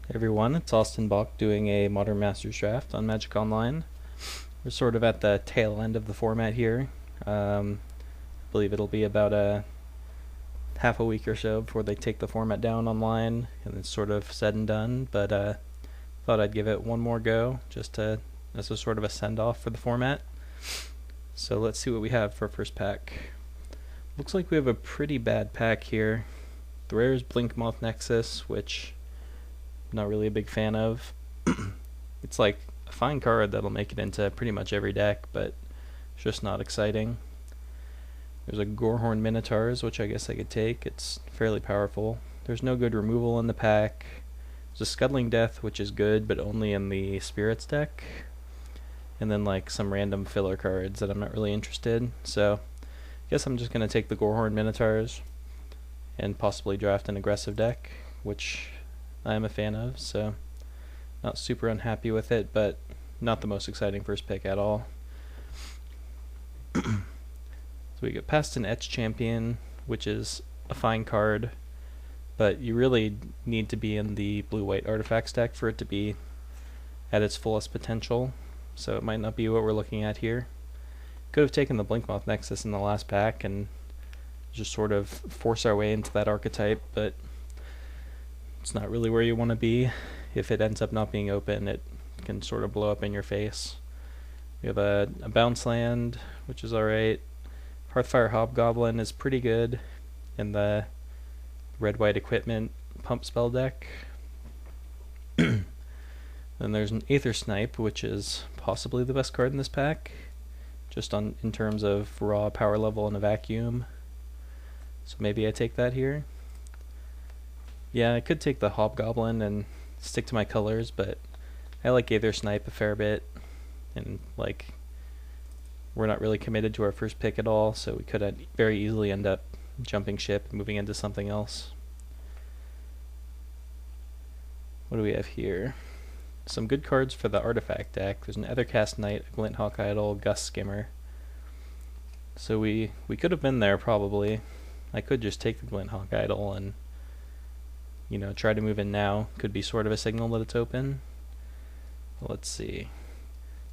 Hey everyone, it's Austin Bach doing a Modern Masters draft on Magic Online. We're sort of at the tail end of the format here. I believe it'll be about a half a week or so before they take the format down online and it's sort of said and done, but thought I'd give it one more go just to as a sort of a send-off for the format. So let's see what we have for our first pack. Looks like we have a pretty bad pack here. The rare is Blinkmoth Nexus, which not really a big fan of. It's like a fine card that'll make it into pretty much every deck, but it's just not exciting. There's a Gorehorn Minotaurs, which I guess I could take. It's fairly powerful. There's no good removal in the pack. There's a Scuttling Death, which is good, but only in the Spirits deck. And then like some random filler cards that I'm not really interested. So I guess I'm just going to take the Gorehorn Minotaurs and possibly draft an aggressive deck, which I am a fan of, so not super unhappy with it, but not the most exciting first pick at all. So we get past an Etch Champion, which is a fine card, but you really need to be in the blue-white artifacts deck for it to be at its fullest potential, so it might not be what we're looking at here. Could have taken the Blinkmoth Nexus in the last pack and just sort of force our way into that archetype, but it's not really where you want to be. If it ends up not being open, it can sort of blow up in your face. We have a bounce land, which is alright. Hearthfire Hobgoblin is pretty good in the red-white equipment pump spell deck. Then there's an Aether Snipe, which is possibly the best card in this pack, just in terms of raw power level in a vacuum. So maybe I take that here. Yeah, I could take the Hobgoblin and stick to my colors, but I like Aether Snipe a fair bit, and like we're not really committed to our first pick at all, so we could very easily end up jumping ship and moving into something else. What do we have here? Some good cards for the artifact deck. There's an Ethercast Knight, a Glinthawk Idol, Gust Skimmer. So we could have been there probably. I could just take the Glinthawk Idol and try to move in now. Could be sort of a signal that it's open. Let's see.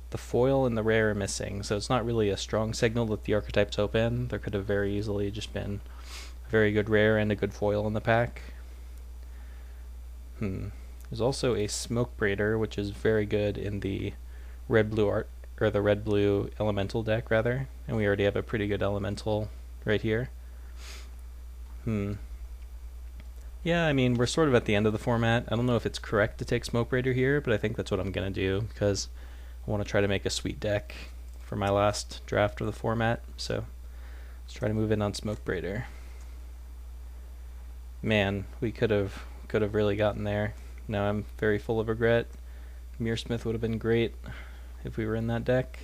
The foil and the rare are missing, so it's not really a strong signal that the archetype's open. There could have very easily just been a very good rare and a good foil in the pack. There's also a Smoke Braider, which is very good in the red-blue the red-blue elemental deck rather, and we already have a pretty good elemental right here. Yeah, I mean, we're sort of at the end of the format. I don't know if it's correct to take Smoke Raider here, but I think that's what I'm going to do, because I want to try to make a sweet deck for my last draft of the format. So let's try to move in on Smoke Raider. Man, we could have really gotten there. Now I'm very full of regret. Mirrorsmith would have been great if we were in that deck.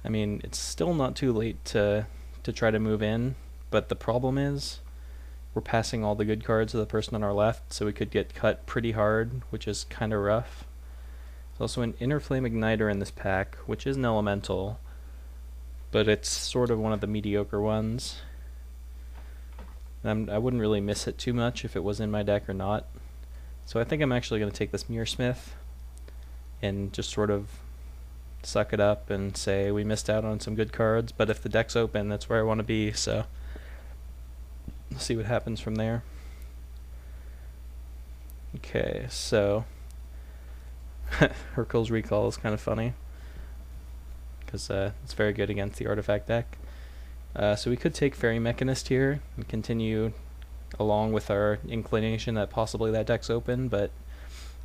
I mean, it's still not too late to try to move in, but the problem is we're passing all the good cards to the person on our left, so we could get cut pretty hard, which is kind of rough. There's also an Inner Flame Igniter in this pack, which is an elemental, but it's sort of one of the mediocre ones. I wouldn't really miss it too much if it was in my deck or not. So I think I'm actually going to take this Mirrorsmith and just sort of suck it up and say we missed out on some good cards, but if the deck's open, that's where I want to be, so see what happens from there. Okay, so Hurkyl's Recall is kind of funny because it's very good against the artifact deck. So we could take Fairy Mechanist here and continue along with our inclination that possibly that deck's open, but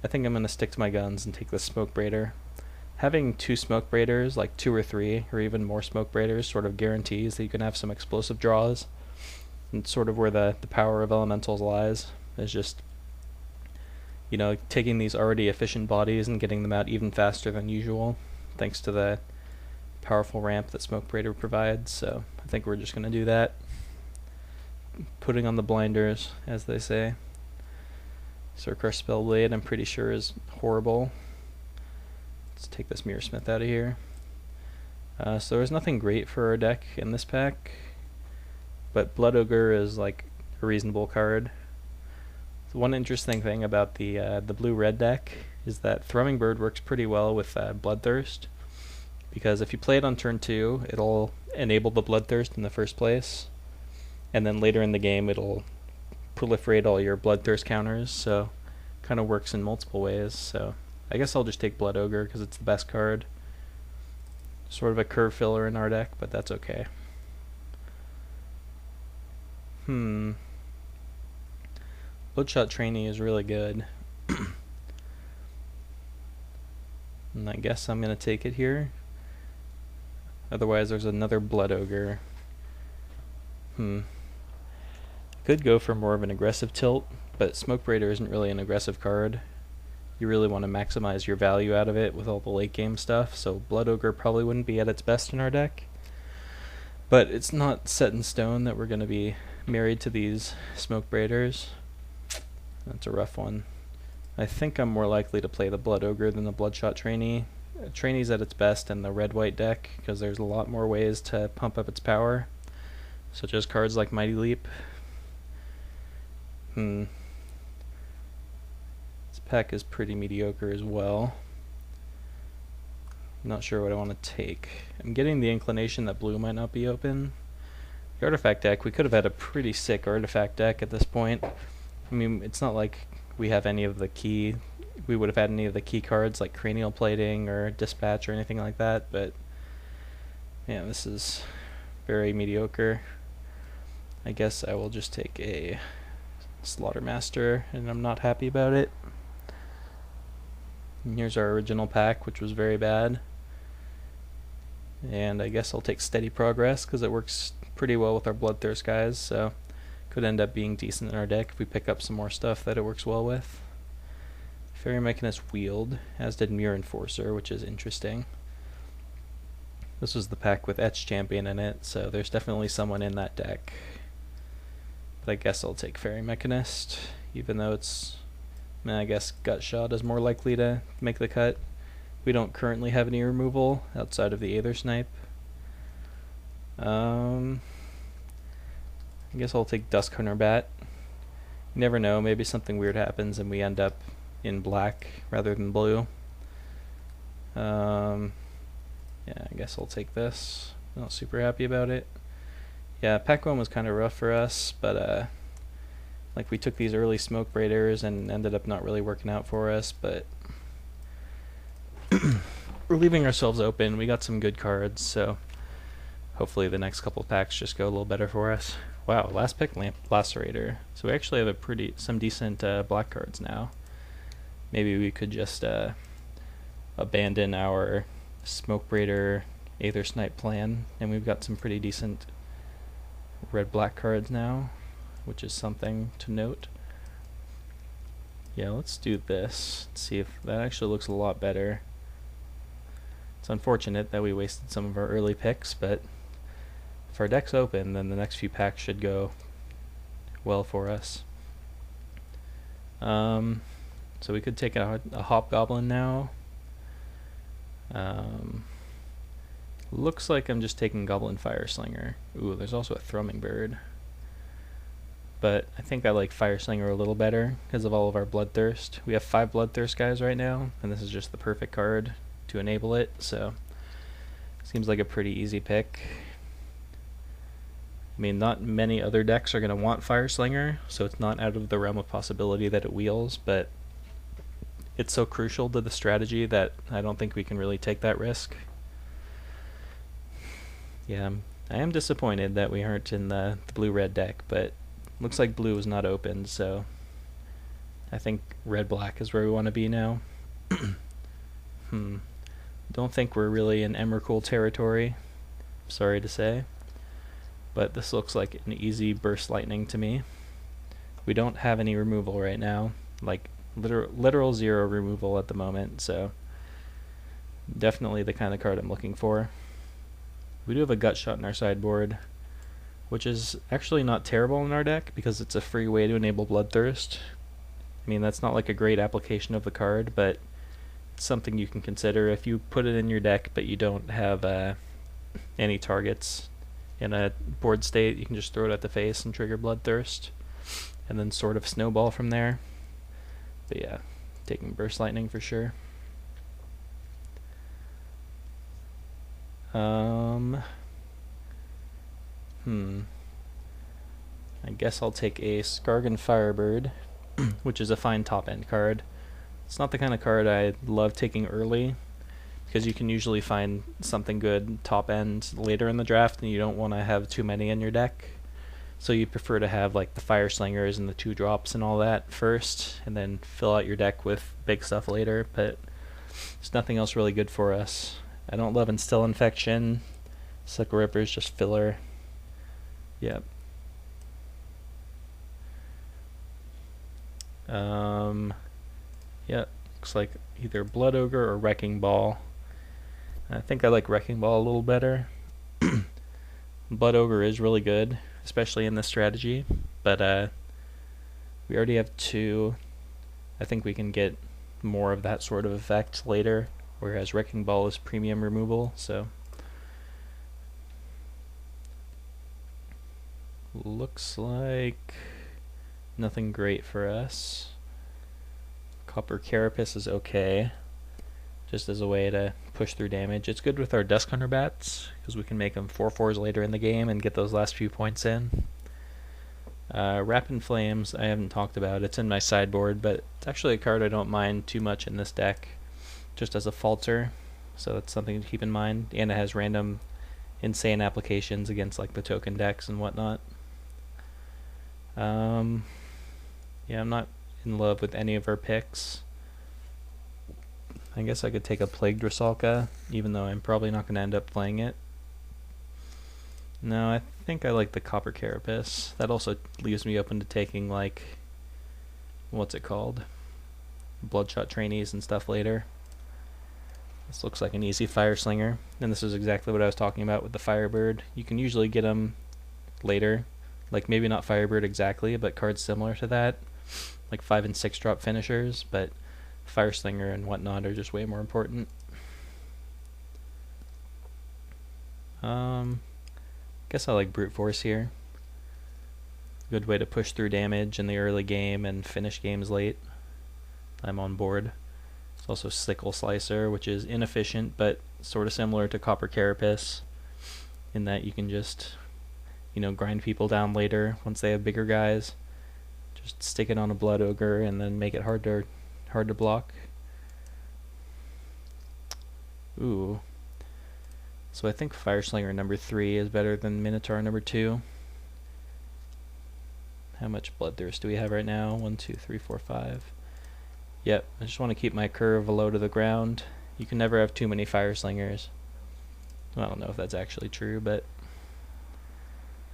I think I'm going to stick to my guns and take the Smoke Braider. Having two Smoke Braiders, like 2 or 3, or even more Smoke Braiders, sort of guarantees that you can have some explosive draws. And sort of where the power of elementals lies, is just taking these already efficient bodies and getting them out even faster than usual, thanks to the powerful ramp that Smoke Braider provides. So I think we're just going to do that. Putting on the blinders, as they say. Surcrush Spellblade, I'm pretty sure, is horrible. Let's take this Mirrorsmith out of here. So there's nothing great for our deck in this pack, but Blood Ogre is like a reasonable card. One interesting thing about the blue-red deck is that Thrumming Bird works pretty well with Bloodthirst, because if you play it on turn 2, it'll enable the Bloodthirst in the first place, and then later in the game it'll proliferate all your Bloodthirst counters, so kind of works in multiple ways. So I guess I'll just take Blood Ogre because it's the best card. Sort of a curve filler in our deck, but that's okay. Bloodshot Trainee is really good. And I guess I'm going to take it here. Otherwise there's another Blood Ogre. Could go for more of an aggressive tilt, but Smoke Raider isn't really an aggressive card. You really want to maximize your value out of it with all the late game stuff, so Blood Ogre probably wouldn't be at its best in our deck. But it's not set in stone that we're going to be married to these Smoke Raiders. That's a rough one. I think I'm more likely to play the Blood Ogre than the Bloodshot Trainee. Trainee's at its best in the red-white deck because there's a lot more ways to pump up its power, such as cards like Mighty Leap. This pack is pretty mediocre as well. Not sure what I want to take. I'm getting the inclination that blue might not be open. The artifact deck, we could have had a pretty sick artifact deck at this point. I mean, it's not like we have any of the key, we would have had any of the key cards like Cranial Plating or Dispatch or anything like that, but yeah, this is very mediocre. I guess I will just take a Slaughtermaster, and I'm not happy about it. And here's our original pack, which was very bad. And I guess I'll take Steady Progress because it works pretty well with our Bloodthirst guys, so could end up being decent in our deck if we pick up some more stuff that it works well with. Fairy Mechanist Wield, as did Mirror Enforcer, which is interesting. This was the pack with Etch Champion in it, so there's definitely someone in that deck. But I guess I'll take Fairy Mechanist, even though it's, I guess Gutshot is more likely to make the cut. We don't currently have any removal outside of the Aether Snipe. I guess I'll take Duskhunter Bat. You never know, maybe something weird happens and we end up in black rather than blue. Yeah, I guess I'll take this. Not super happy about it. Yeah, pack 1 was kind of rough for us, but like we took these early Smoke Raiders and ended up not really working out for us, but we're leaving ourselves open. We got some good cards, so hopefully the next couple packs just go a little better for us. Wow, last pick Lacerator. So we actually have some decent black cards now. Maybe we could just abandon our Smoke Raider Aether Snipe plan, and we've got some pretty decent red-black cards now, which is something to note. Yeah, let's do this. Let's see if that actually looks a lot better. It's unfortunate that we wasted some of our early picks, but if our deck's open, then the next few packs should go well for us. So we could take a Hobgoblin now. Looks like I'm just taking Goblin Fireslinger. Ooh, there's also a Thrumming Bird. But I think I like Fireslinger a little better because of all of our Bloodthirst. We have 5 Bloodthirst guys right now, and this is just the perfect card to enable it, so seems like a pretty easy pick. I mean, not many other decks are going to want Fireslinger, so it's not out of the realm of possibility that it wheels, but it's so crucial to the strategy that I don't think we can really take that risk. Yeah, I am disappointed that we aren't in the blue-red deck, but looks like blue is not open, so I think red-black is where we want to be now. Don't think we're really in Emrakul territory, sorry to say, but this looks like an easy Burst Lightning to me. We don't have any removal right now, like literal 0 removal at the moment, so definitely the kind of card I'm looking for. We do have a Gutshot in our sideboard, which is actually not terrible in our deck because it's a free way to enable Bloodthirst. I mean, that's not like a great application of the card, but it's something you can consider if you put it in your deck but you don't have any targets in a board state. You can just throw it at the face and trigger Bloodthirst. and then sort of snowball from there. But yeah, taking Burst Lightning for sure. I guess I'll take a Skargan Firebird, which is a fine top end card. It's not the kind of card I love taking early, because you can usually find something good top end later in the draft, and you don't want to have too many in your deck. So you prefer to have like the Fire Slingers and the 2-drops and all that first, and then fill out your deck with big stuff later, but there's nothing else really good for us. I don't love Instill Infection. Sickle Ripper is just filler. Yep. Yeah, looks like either Blood Ogre or Wrecking Ball. I think I like Wrecking Ball a little better. Blood Ogre is really good, especially in this strategy, but we already have 2. I think we can get more of that sort of effect later, whereas Wrecking Ball is premium removal, so looks like nothing great for us. Copper Carapace is okay, just as a way to push through damage. It's good with our Dusk Hunter Bats, because we can make them 4/4s later in the game and get those last few points in. Rapid Flames I haven't talked about. It's in my sideboard, but it's actually a card I don't mind too much in this deck, just as a falter, so that's something to keep in mind. And it has random insane applications against like the token decks and whatnot. Yeah, I'm not in love with any of our picks. I guess I could take a Plague Drasalka, even though I'm probably not going to end up playing it. No, I think I like the Copper Carapace. That also leaves me open to taking, like, what's it called? Bloodshot Trainees and stuff later. This looks like an easy Fire Slinger, and this is exactly what I was talking about with the Firebird. You can usually get them later, like maybe not Firebird exactly, but cards similar to that, like 5 and 6 drop finishers, but Fire Slinger and whatnot are just way more important. Guess I like Brute Force here. Good way to push through damage in the early game and finish games late. I'm on board. It's also Sickle Slicer, which is inefficient, but sort of similar to Copper Carapace, in that you can just, you know, grind people down later once they have bigger guys. Just stick it on a Blood Ogre and then make it hard to block. Ooh. So I think Fire Slinger number 3 is better than Minotaur number 2. How much Bloodthirst do we have right now? 1, 2, 3, 4, 5. Yep, I just want to keep my curve low to the ground. You can never have too many Fire Slingers. I don't know if that's actually true, but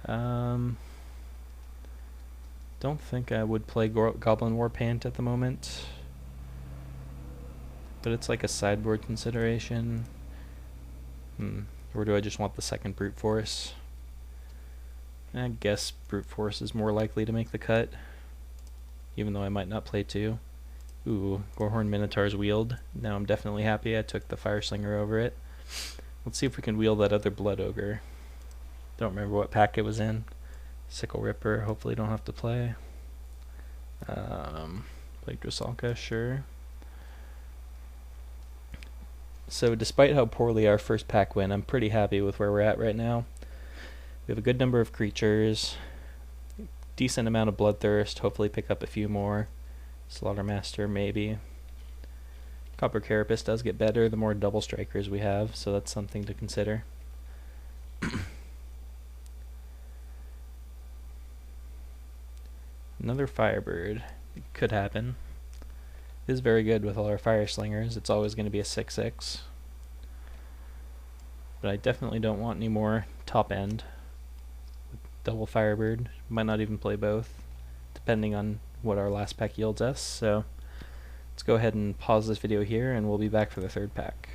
don't think I would play Goblin Warpaint at the moment, but it's like a sideboard consideration. Or do I just want the second Brute Force? I guess Brute Force is more likely to make the cut, even though I might not play 2. Ooh, Gorehorn Minotaur's wheeled. Now I'm definitely happy I took the Fire Slinger over it. Let's see if we can wheel that other Blood Ogre. Don't remember what pack it was in. Sickle Ripper, hopefully don't have to play. Plague Drasalka, sure. So despite how poorly our first pack went, I'm pretty happy with where we're at right now. We have a good number of creatures, decent amount of Bloodthirst, hopefully pick up a few more. Slaughtermaster, maybe. Copper Carapace does get better the more double strikers we have, so that's something to consider. Another Firebird could happen. It is very good with all our Fire Slingers. It's always going to be a 6/6. But I definitely don't want any more top end. Double Firebird. Might not even play both, depending on what our last pack yields us. So let's go ahead and pause this video here, and we'll be back for the third pack.